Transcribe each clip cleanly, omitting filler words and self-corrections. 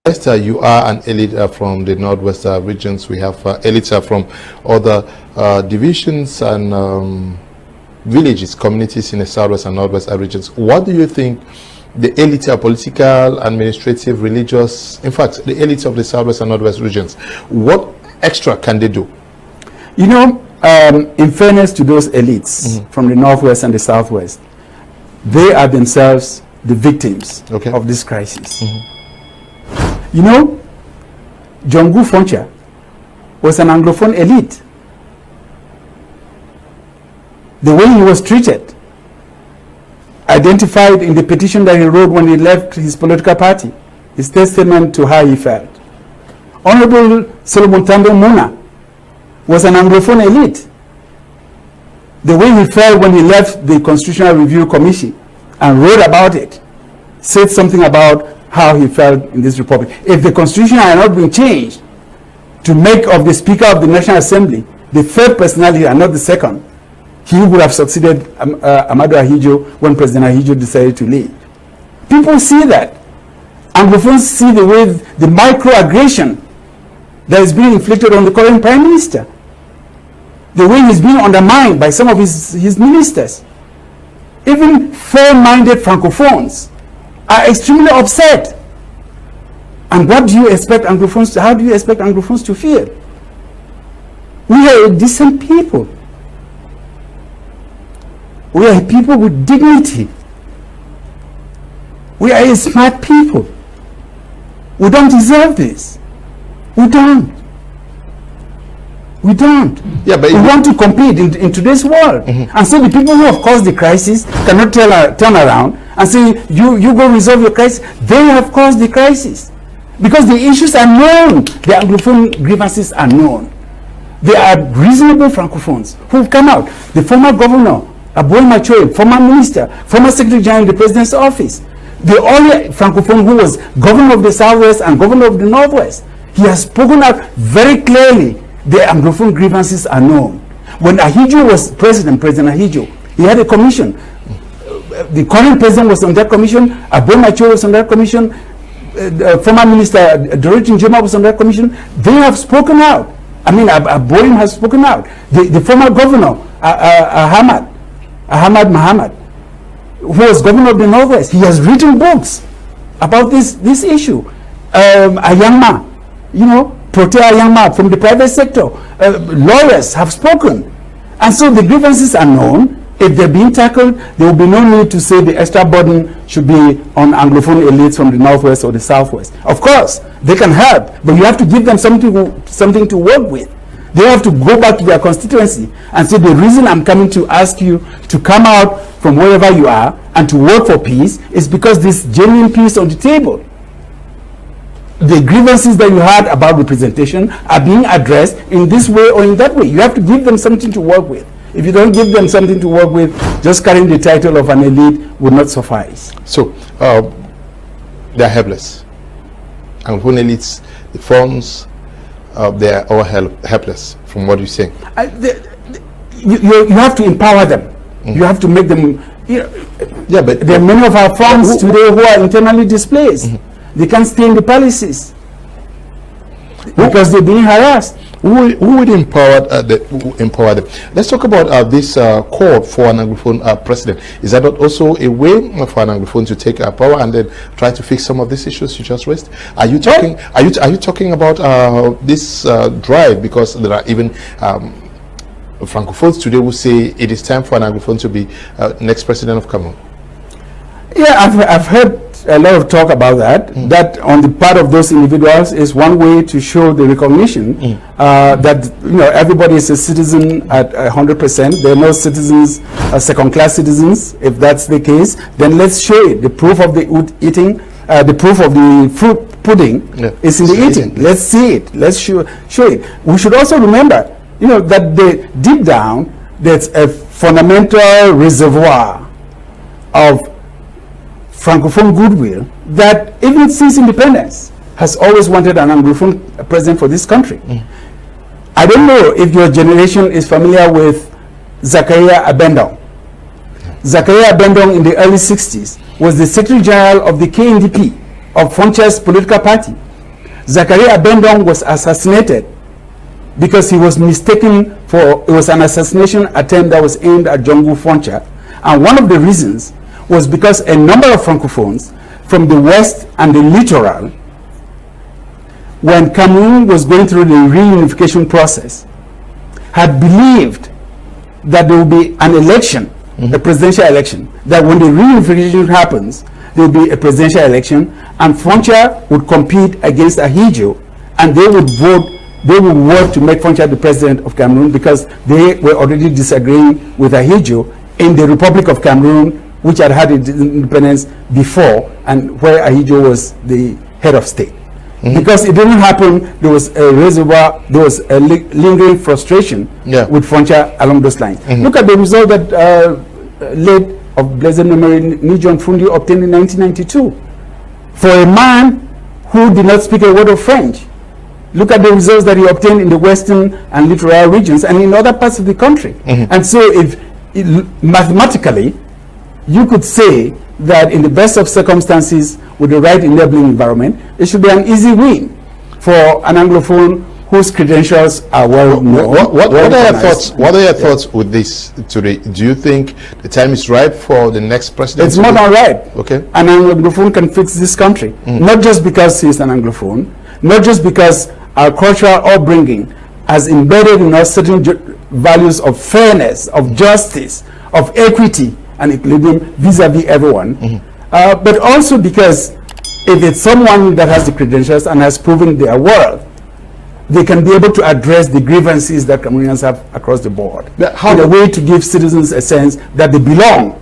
You are an elite from the Northwest regions. We have elites from other divisions and villages, communities in the Southwest and Northwest regions. What do you think the elites are political, administrative, religious, in fact, the elites of the Southwest and Northwest regions, what extra can they do? You know, in fairness to those elites from the Northwest and the Southwest, they are themselves the victims of this crisis. You know, John Foncha was an Anglophone elite. The way he was treated, identified in the petition that he wrote when he left his political party, his testament to how he felt. Honorable Solomon Tambo Muna was an Anglophone elite. The way he felt when he left the Constitutional Review Commission and wrote about it, said something about how he felt in this republic. If the Constitution had not been changed to make of the Speaker of the National Assembly the third personality and not the second, he would have succeeded Amadou Ahidjo when President Ahidjo decided to leave. People see that. Anglophones see the way the microaggression that is being inflicted on the current Prime Minister, the way he's being undermined by some of his ministers. Even fair-minded Francophones are extremely upset. And what do you expect Anglophones to, how do you expect Anglophones to feel? We are a decent people. We are people with dignity. We are a smart people. We don't deserve this. We don't. We don't. Yeah, but we want to compete in today's world. And so the people who have caused the crisis cannot turn around and say, you go resolve your crisis. They have caused the crisis. Because the issues are known. The Anglophone grievances are known. They are reasonable Francophones who have come out. The former governor, Aboy Machoy, former minister, former secretary general in the president's office, the only Francophone who was governor of the Southwest and governor of the Northwest, he has spoken out very clearly. The Anglophone grievances are known. When Ahidjo was president, President Ahidjo, he had a commission. The current president was on that commission. Aboy Machoy was on that commission. Former minister Dorothy Njema was on that commission. They have spoken out. I mean, Aboy has spoken out. The former governor, Ahmad Muhammad, who was governor of the Northwest, he has written books about this issue. Ayangma, you know, Protea Ayangma from the private sector, lawyers have spoken. And so the grievances are known. If they're being tackled, there will be no need to say the extra burden should be on Anglophone elites from the Northwest or the Southwest. Of course, they can help, but you have to give them something to work with. They have to go back to their constituency and say, the reason I'm coming to ask you to come out from wherever you are and to work for peace is because there's genuine peace on the table. The grievances that you had about representation are being addressed in this way or in that way. You have to give them something to work with. If you don't give them something to work with, just carrying the title of an elite would not suffice. So, they're helpless. Anglophone elites, the funds, they are all helpless, from what you're saying. You have to empower them. You have to make them. You know, yeah, but there are many of our funds today who are internally displaced. They can't stay in the palaces because they're being harassed. Who would empower them? Let's talk about this call for an Anglophone president. Is that not also a way for an Anglophone to take power and then try to fix some of these issues you just raised? Are you talking? Are you talking about this drive? Because there are even Francophones today who say it is time for an Anglophone to be next president of Cameroon. Yeah, I've heard a lot of talk about that. That on the part of those individuals is one way to show the recognition that everybody is a citizen at 100%. There are no citizens, second-class citizens. If that's the case, then let's show it. The proof of the eating, the proof of the fruit pudding is in the eating. Let's see it. Let's show it. We should also remember, that deep down there's a fundamental reservoir of Francophone goodwill that even since independence has always wanted an Anglophone president for this country. I don't know if your generation is familiar with Zakaria Abendong. Zakaria Abendong in the early 60s was the Secretary General of the KNDP, of Foncha's political party. Zakaria Bendong was assassinated because he was mistaken for, it was an assassination attempt that was aimed at Jongu Foncha. And one of the reasons was because a number of Francophones from the West and the littoral, when Cameroon was going through the reunification process, had believed that there would be an election, a presidential election, that when the reunification happens, there will be a presidential election, and Foncha would compete against Ahidjo, and they would vote, they would work to make Foncha the president of Cameroon because they were already disagreeing with Ahidjo in the Republic of Cameroon, which had had its independence before, and where Ahidjo was the head of state. Because it didn't happen, there was a reservoir, there was a lingering frustration with Foncha along those lines. Look at the result that late of blessed memory Nijon Fundi obtained in 1992 for a man who did not speak a word of French. Look at the results that he obtained in the western and littoral regions and in other parts of the country. And so if mathematically you could say that in the best of circumstances with the right enabling environment, it should be an easy win for an Anglophone whose credentials are well known. What are your thoughts with this today? Do you think the time is right for the next president? It's more than right. Okay. An Anglophone can fix this country. Not just because he's an Anglophone, not just because our cultural upbringing has embedded in us certain values of fairness, of justice, of equity, and equilibrium vis-a-vis everyone, but also because if it's someone that has the credentials and has proven their worth, they can be able to address the grievances that Cameroonians have across the board. In a way to give citizens a sense that they belong,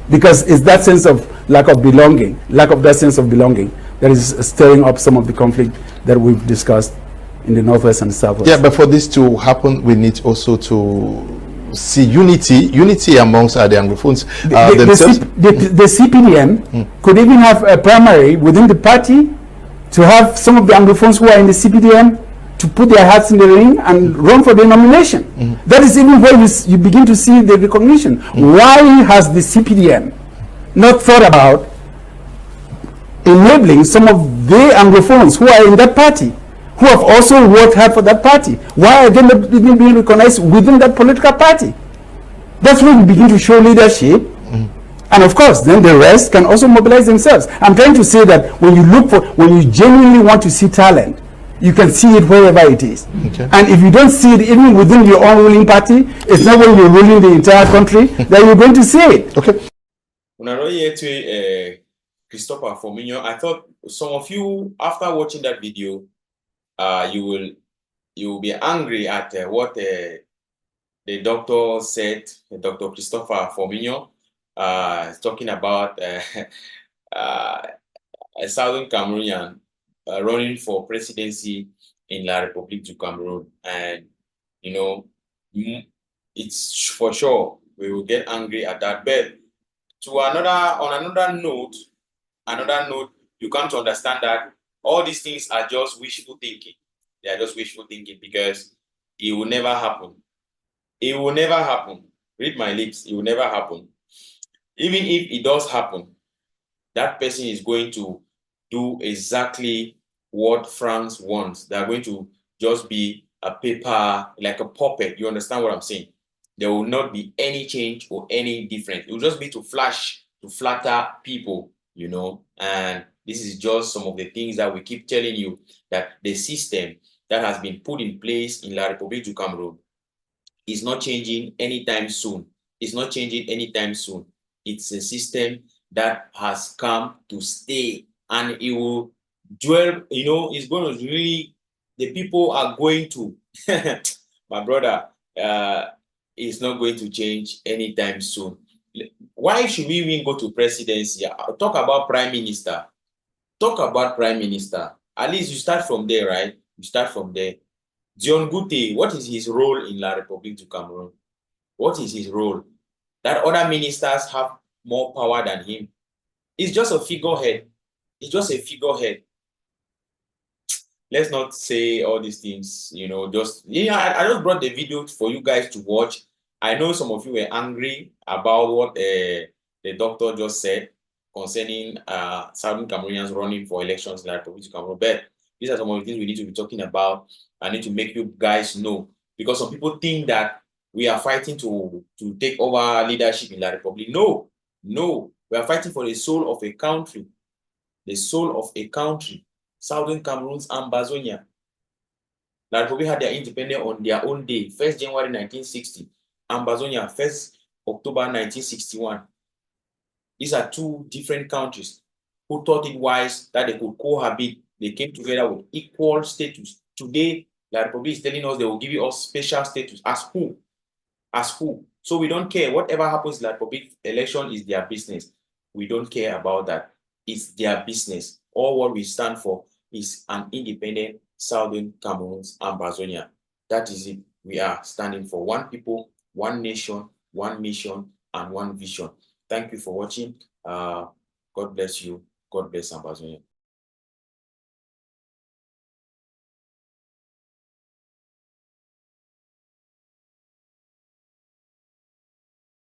because it's that sense of lack of belonging, lack of that sense of belonging that is stirring up some of the conflict that we've discussed in the Northwest and Southwest. Yeah, but for this to happen, we need also to see unity amongst the Anglophones themselves. The CPDM could even have a primary within the party to have some of the Anglophones who are in the CPDM to put their hats in the ring and run for the nomination. That is even where you begin to see the recognition. Why has the CPDM not thought about enabling some of the Anglophones who are in that party, who have also worked hard for that party? Why are they not even being recognized within that political party? That's when we begin to show leadership. And of course, then the rest can also mobilize themselves. I'm trying to say that when you genuinely want to see talent, you can see it wherever it is. And if you don't see it even within your own ruling party, it's not when you're ruling the entire country that you're going to see it. Okay. When I hear to Christopher Fominio, I thought some of you, after watching that video, you will be angry at what the doctor said, Dr. Christopher Fominio, talking about a Southern Cameroonian running for presidency in La République du Cameroon. And, you know, it's for sure we will get angry at that. But on another note, you come to understand that all these things are just wishful thinking. They are just wishful thinking because it will never happen. It will never happen. Read my lips. It will never happen. Even if it does happen, that person is going to do exactly what France wants. They are going to just be a paper, like a puppet. You understand what I'm saying? There will not be any change or any difference. It will just be to flatter people, you know. And this is just some of the things that we keep telling you, that the system that has been put in place in La République du Cameroon is not changing anytime soon. It's not changing anytime soon. It's a system that has come to stay, and it will dwell, you know, it's going to really, the people are going to, my brother, it's not going to change anytime soon. Why should we even go to presidency? Talk about prime minister. Talk about prime minister. At least you start from there, right? You start from there. Dion Gute, what is his role in La République du Cameroon? What is his role? That other ministers have more power than him. It's just a figurehead. It's just a figurehead. Let's not say all these things, you know, just, I just brought the video for you guys to watch. I know some of you were angry about what the doctor just said concerning Southern Cameroonians running for elections in La République du Cameroon. But These are some of the things we need to be talking about. I need to make you guys know, because some people think that we are fighting to take over leadership in La Republic. No, no, we are fighting for the soul of a country. The soul of a country. Southern Cameroon's Ambazonia. La Republic had their independence on their own day, 1st January 1960. Ambazonia, 1st October 1961. These are two different countries who thought it wise that they could cohabit. They came together with equal status. Today, La Republic is telling us they will give us special status. As who? As who? So we don't care. Whatever happens in La Republic election is their business. We don't care about that. It's their business. All what we stand for is an independent Southern Cameroon's Ambazonia. That is it. We are standing for one people, one nation, one mission, and one vision. Thank you for watching. God bless you. God bless Ambazonia.